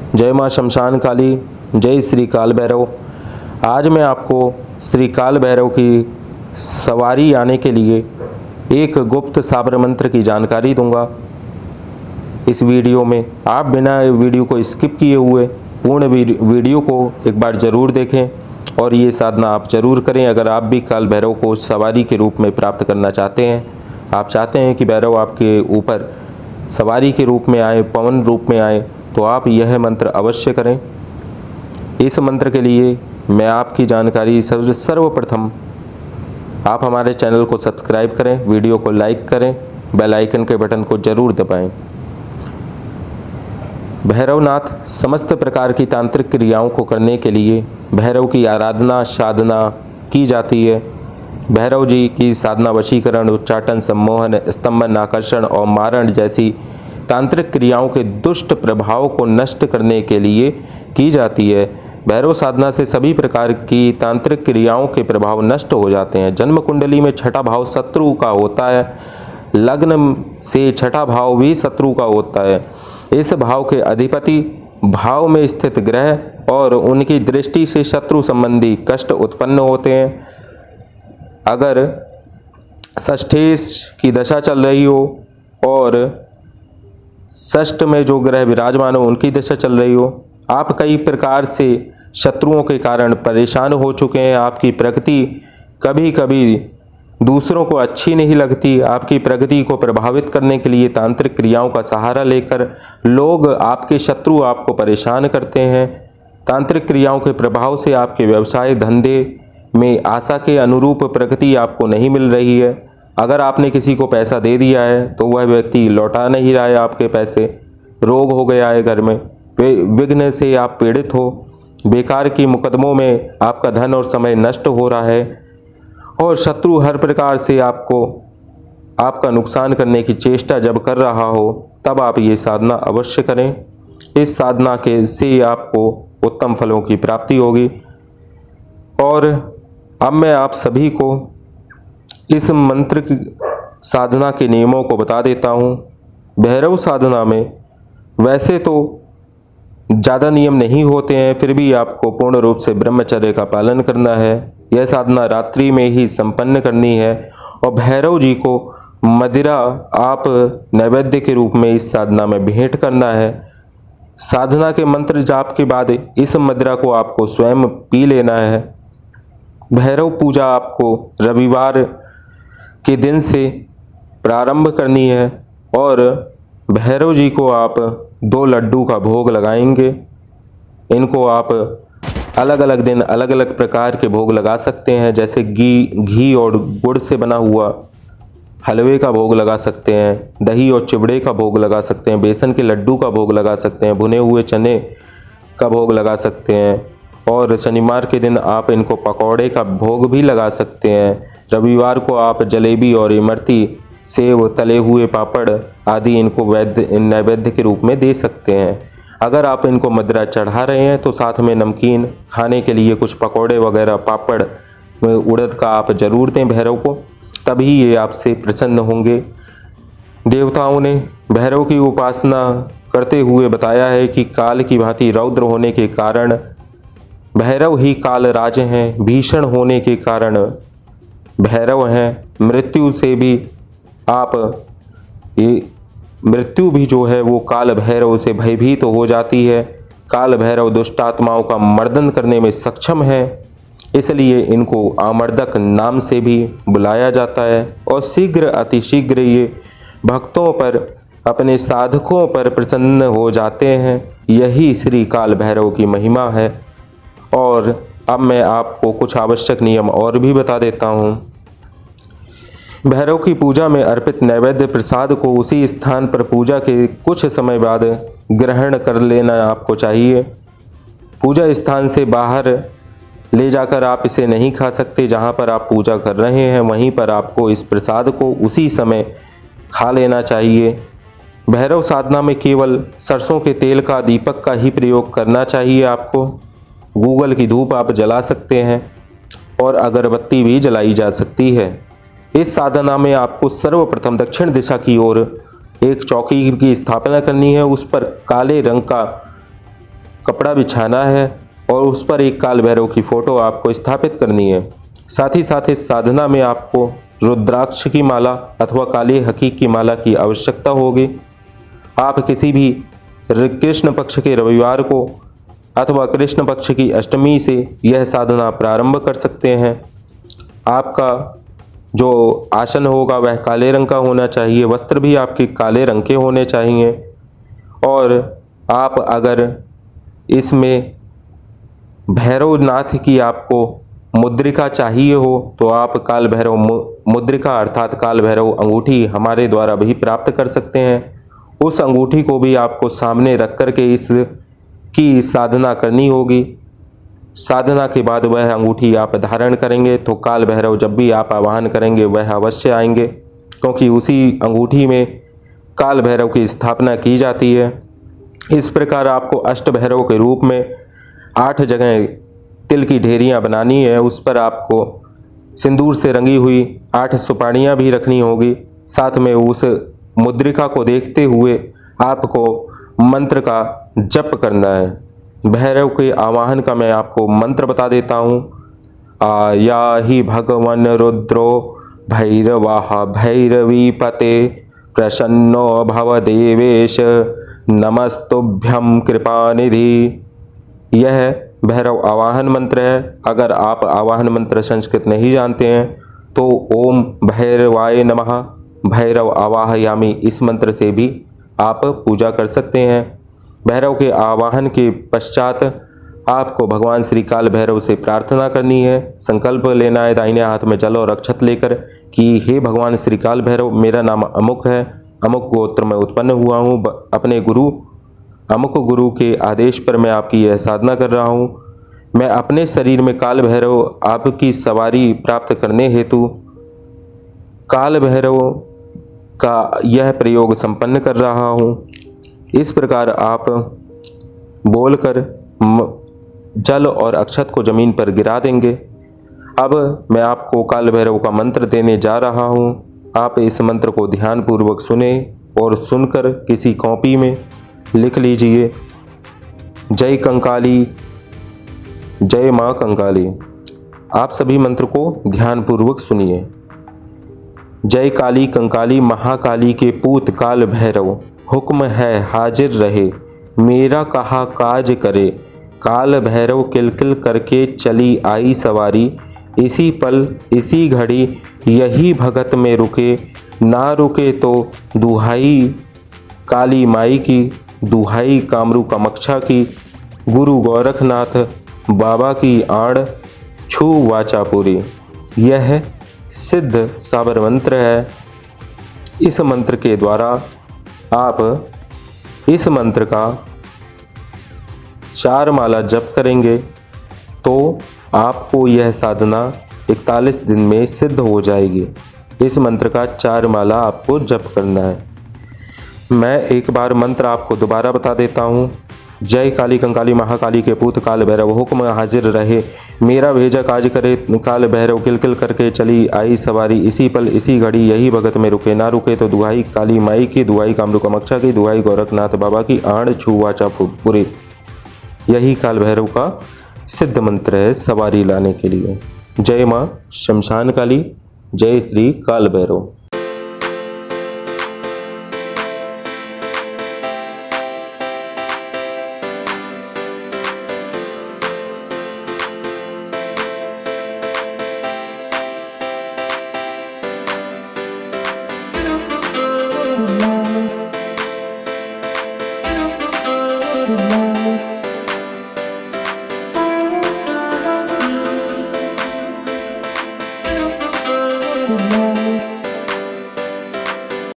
जय माँ शमशान काली, जय श्री काल भैरव। आज मैं आपको श्री काल भैरव की सवारी आने के लिए एक गुप्त साबर मंत्र की जानकारी दूंगा। इस वीडियो में आप बिना वीडियो को स्किप किए हुए पूर्ण वीडियो को एक बार ज़रूर देखें और ये साधना आप ज़रूर करें। अगर आप भी काल भैरव को सवारी के रूप में प्राप्त करना चाहते हैं, आप चाहते हैं कि भैरव आपके ऊपर सवारी के रूप में आए, पवन रूप में आए, तो आप यह मंत्र अवश्य करें। इस मंत्र के लिए मैं आपकी जानकारी सर्वप्रथम आप हमारे चैनल को सब्सक्राइब करें, वीडियो को लाइक करें, बेल आइकन के बटन को जरूर दबाएं। भैरवनाथ समस्त प्रकार की तांत्रिक क्रियाओं को करने के लिए भैरव की आराधना साधना की जाती है। भैरव जी की साधना वशीकरण, उच्चाटन, सम्मोहन, स्तंभन, आकर्षण और मारण जैसी तांत्रिक क्रियाओं के दुष्ट प्रभाव को नष्ट करने के लिए की जाती है। भैरव साधना से सभी प्रकार की तांत्रिक क्रियाओं के प्रभाव नष्ट हो जाते हैं। जन्म कुंडली में छठा भाव शत्रु का होता है, लग्न से छठा भाव भी शत्रु का होता है। इस भाव के अधिपति भाव में स्थित ग्रह और उनकी दृष्टि से शत्रु संबंधी कष्ट उत्पन्न होते हैं। अगर षष्ठेश की दशा चल रही हो और षष्ठ में जो ग्रह विराजमान हो उनकी दशा चल रही हो, आप कई प्रकार से शत्रुओं के कारण परेशान हो चुके हैं, आपकी प्रगति कभी कभी दूसरों को अच्छी नहीं लगती, आपकी प्रगति को प्रभावित करने के लिए तांत्रिक क्रियाओं का सहारा लेकर लोग, आपके शत्रु आपको परेशान करते हैं। तांत्रिक क्रियाओं के प्रभाव से आपके व्यवसाय धंधे में आशा के अनुरूप प्रगति आपको नहीं मिल रही है। अगर आपने किसी को पैसा दे दिया है तो वह व्यक्ति लौटा नहीं रहा है आपके पैसे, रोग हो गया है घर में, विघ्न से आप पीड़ित हो, बेकार की मुकदमों में आपका धन और समय नष्ट हो रहा है और शत्रु हर प्रकार से आपका नुकसान करने की चेष्टा जब कर रहा हो, तब आप ये साधना अवश्य करें। इस साधना के से आपको उत्तम फलों की प्राप्ति होगी। और अब मैं आप सभी को इस मंत्र की साधना के नियमों को बता देता हूँ। भैरव साधना में वैसे तो ज़्यादा नियम नहीं होते हैं, फिर भी आपको पूर्ण रूप से ब्रह्मचर्य का पालन करना है। यह साधना रात्रि में ही संपन्न करनी है और भैरव जी को मदिरा आप नैवेद्य के रूप में इस साधना में भेंट करना है। साधना के मंत्र जाप के बाद इस मदिरा को आपको स्वयं पी लेना है। भैरव पूजा आपको रविवार के दिन से प्रारंभ करनी है और भैरव जी को आप 2 लड्डू का भोग लगाएंगे। इनको आप अलग अलग दिन अलग अलग प्रकार के भोग लगा सकते हैं, जैसे घी और गुड़ से बना हुआ हलवे का भोग लगा सकते हैं, दही और चिवड़े का भोग लगा सकते हैं, बेसन के लड्डू का भोग लगा सकते हैं, भुने हुए चने का भोग लगा सकते हैं और शनिवार के दिन आप इनको पकौड़े का भोग भी लगा सकते हैं। रविवार को आप जलेबी और इमरती, सेव, तले हुए पापड़ आदि इनको नैवेद्य के रूप में दे सकते हैं। अगर आप इनको मदिरा चढ़ा रहे हैं तो साथ में नमकीन खाने के लिए कुछ पकौड़े वगैरह, पापड़, उड़द का आप जरूर दें भैरव को, तभी ये आपसे प्रसन्न होंगे। देवताओं ने भैरव की उपासना करते हुए बताया है कि काल की भांति रौद्र होने के कारण भैरव ही काल राज हैं, भीषण होने के कारण भैरव हैं। मृत्यु से भी मृत्यु भी जो है वो काल भैरव से भयभीत हो जाती है। काल भैरव दुष्ट आत्माओं का मर्दन करने में सक्षम है, इसलिए इनको आमर्दक नाम से भी बुलाया जाता है और शीघ्र अतिशीघ्र ये भक्तों पर, अपने साधकों पर प्रसन्न हो जाते हैं। यही श्री काल भैरव की महिमा है। और अब मैं आपको कुछ आवश्यक नियम और भी बता देता हूँ। भैरव की पूजा में अर्पित नैवेद्य प्रसाद को उसी स्थान पर पूजा के कुछ समय बाद ग्रहण कर लेना आपको चाहिए। पूजा स्थान से बाहर ले जाकर आप इसे नहीं खा सकते। जहाँ पर आप पूजा कर रहे हैं वहीं पर आपको इस प्रसाद को उसी समय खा लेना चाहिए। भैरव साधना में केवल सरसों के तेल का, दीपक का ही प्रयोग करना चाहिए आपको। गूगल की धूप आप जला सकते हैं और अगरबत्ती भी जलाई जा सकती है। इस साधना में आपको सर्वप्रथम दक्षिण दिशा की ओर एक चौकी की स्थापना करनी है। उस पर काले रंग का कपड़ा बिछाना है और उस पर एक काल भैरव की फ़ोटो आपको स्थापित करनी है। साथ ही साथ इस साधना में आपको रुद्राक्ष की माला अथवा काले हकीक की माला की आवश्यकता होगी। आप किसी भी कृष्ण पक्ष के रविवार को अथवा कृष्ण पक्ष की अष्टमी से यह साधना प्रारंभ कर सकते हैं। आपका जो आसन होगा वह काले रंग का होना चाहिए, वस्त्र भी आपके काले रंग के होने चाहिए। और आप अगर इसमें भैरवनाथ की आपको मुद्रिका चाहिए हो तो आप काल भैरव मुद्रिका अर्थात काल भैरव अंगूठी हमारे द्वारा भी प्राप्त कर सकते हैं। उस अंगूठी को भी आपको सामने रख कर के इसकी साधना करनी होगी। साधना के बाद वह अंगूठी आप धारण करेंगे तो काल भैरव जब भी आप आवाहन करेंगे वह अवश्य आएंगे, क्योंकि उसी अंगूठी में काल भैरव की स्थापना की जाती है। इस प्रकार आपको अष्ट भैरव के रूप में 8 जगह तिल की ढेरियाँ बनानी है। उस पर आपको सिंदूर से रंगी हुई 8 सुपारियाँ भी रखनी होगी। साथ में उस मुद्रिका को देखते हुए आपको मंत्र का जप करना है। भैरव के आवाहन का मैं आपको मंत्र बता देता हूँ। आया ही भगवन रुद्रो भैरवाः भैरवीपते प्रसन्नो भव देवेश नमस्तुभ्यं कृपानिधि। यह भैरव आवाहन मंत्र है। अगर आप आवाहन मंत्र संस्कृत नहीं जानते हैं तो ओम भैरवाय नमः भैरव आवाहयामि इस मंत्र से भी आप पूजा कर सकते हैं। भैरव के आवाहन के पश्चात आपको भगवान श्री काल भैरव से प्रार्थना करनी है। संकल्प लेना है दाहिने हाथ में जल और अक्षत लेकर कि हे भगवान श्री काल भैरव, मेरा नाम अमुक है, अमुक गोत्र में उत्पन्न हुआ हूँ, अपने गुरु अमुक गुरु के आदेश पर मैं आपकी यह साधना कर रहा हूँ। मैं अपने शरीर में काल भैरव आपकी सवारी प्राप्त करने हेतु काल भैरव का यह प्रयोग संपन्न कर रहा हूँ। इस प्रकार आप बोलकर जल और अक्षत को जमीन पर गिरा देंगे। अब मैं आपको काल भैरव का मंत्र देने जा रहा हूँ। आप इस मंत्र को ध्यानपूर्वक सुने और सुनकर किसी कॉपी में लिख लीजिए। जय कंकाली, जय माँ कंकाली। आप सभी मंत्र को ध्यानपूर्वक सुनिए। जय काली कंकाली महाकाली के पूत काल भैरव, हुक्म है हाजिर रहे, मेरा कहा काज करे। काल भैरव किलकिल करके चली आई सवारी, इसी पल इसी घड़ी यही भगत में रुके, ना रुके तो दुहाई काली माई की, दुहाई कामरू कामाक्षा की, गुरु गोरखनाथ बाबा की आड़ छू वाचा पूरी। यह सिद्ध साबर मंत्र है। इस मंत्र के द्वारा आप इस मंत्र का 4 माला जप करेंगे तो आपको यह साधना 41 दिन में सिद्ध हो जाएगी। इस मंत्र का 4 माला आपको जप करना है। मैं एक बार मंत्र आपको दोबारा बता देता हूँ। जय काली कंकाली महाकाली के पूत काल भैरव, हुक्म हाजिर रहे, मेरा भेजा काज करे। काल भैरव किलकिल करके चली आई सवारी, इसी पल इसी घड़ी यही भगत में रुके, ना रुके तो दुहाई काली माई की, दुहाई कामरू कामाक्षा की, दुहाई गोरखनाथ बाबा की, आड़ छू वाचा पूरे। यही काल भैरव का सिद्ध मंत्र है सवारी लाने के लिए। जय माँ शमशान काली, जय श्री काल भैरव।